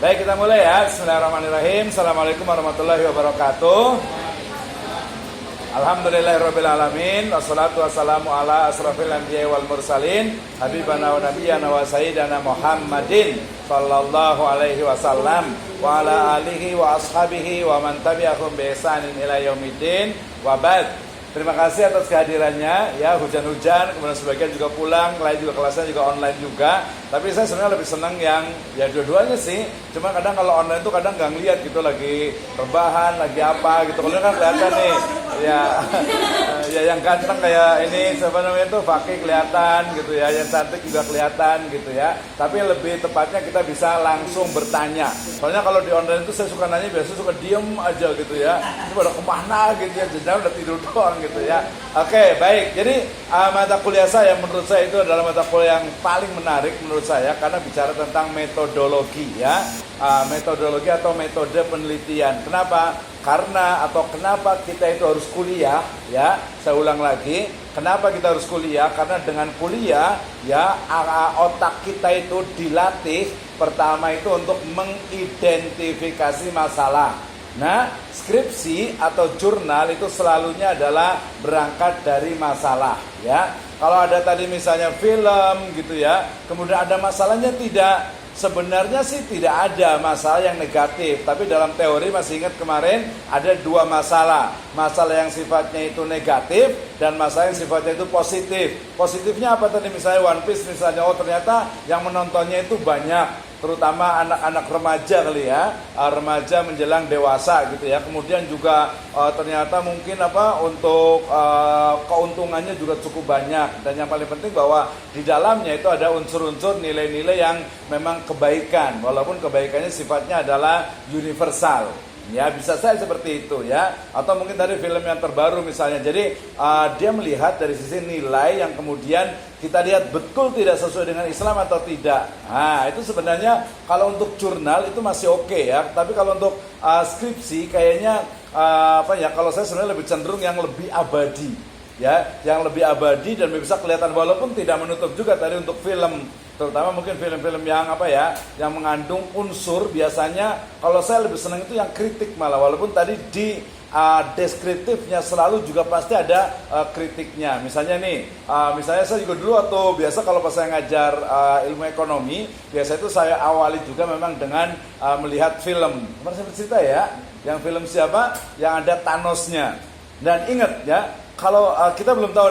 Baik, kita mulai ya. Bismillahirrahmanirrahim. Assalamualaikum warahmatullahi wabarakatuh. Alhamdulillahirabbil alamin. Wassalatu wassalamu ala asrofil anbiya'i wal mursalin habibana wa nabiyyana wa sayyidana Muhammadin sallallahu alaihi wasallam wa ala alihi wa ashabihi wa man tabi'ahum bi ihsanin ila yaumiddin. Wa ba'd. Terima kasih atas kehadirannya ya, hujan-hujan, kemudian sebagian juga pulang, lain juga kelasnya juga online juga. Tapi saya sebenarnya lebih senang yang ya dua-duanya sih. Cuma kadang kalau online itu kadang nggak ngeliat gitu, lagi rebahan, lagi apa gitu. Kalau kan kelihatan nih, ya ya yang ganteng kayak ini siapa namanya tuh Fakih kelihatan gitu ya, yang cantik juga kelihatan gitu ya. Tapi lebih tepatnya kita bisa langsung bertanya. Soalnya kalau di online itu saya suka nanya, biasanya suka diem aja gitu ya. Ini pada kemana gitu ya, jadi udah tidur doang gitu ya. Oke, baik. Jadi mata kuliah saya menurut saya itu adalah mata kuliah yang paling menarik menurut saya karena bicara tentang metodologi ya. Metodologi atau metode penelitian. Kenapa? Karena atau kenapa kita itu harus kuliah ya. Saya ulang lagi, kenapa kita harus kuliah? Karena dengan kuliah ya otak kita itu dilatih pertama itu untuk mengidentifikasi masalah. Nah, skripsi atau jurnal itu selalunya adalah berangkat dari masalah ya. Kalau ada tadi misalnya film gitu ya, kemudian ada masalahnya tidak. Sebenarnya sih tidak ada masalah yang negatif, tapi dalam teori masih ingat kemarin ada dua masalah. Masalah yang sifatnya itu negatif dan masalah yang sifatnya itu positif. Positifnya apa tadi misalnya One Piece misalnya, oh ternyata yang menontonnya itu banyak. Terutama anak-anak remaja kali ya, remaja menjelang dewasa gitu ya. Kemudian juga ternyata mungkin untuk keuntungannya juga cukup banyak. Dan yang paling penting bahwa di dalamnya itu ada unsur-unsur nilai-nilai yang memang kebaikan, walaupun kebaikannya sifatnya adalah universal. Ya bisa saya seperti itu ya. Atau mungkin tadi film yang terbaru misalnya. Jadi dia melihat dari sisi nilai yang kemudian kita lihat betul tidak sesuai dengan Islam atau tidak. Nah itu sebenarnya kalau untuk jurnal itu masih oke ya. Tapi kalau untuk skripsi kayaknya kalau saya sebenarnya lebih cenderung yang lebih abadi ya, yang lebih abadi dan bisa kelihatan, walaupun tidak menutup juga tadi untuk film, terutama mungkin film-film yang yang mengandung unsur, biasanya kalau saya lebih senang itu yang kritik malah, walaupun tadi di deskriptifnya selalu juga pasti ada kritiknya. Misalnya nih, misalnya saya juga dulu atau biasa kalau pas saya ngajar ilmu ekonomi, biasa itu saya awali juga memang dengan melihat film. Kemarin saya cerita ya, yang film siapa? Yang ada Thanosnya. Dan ingat ya, kalau kita belum tahu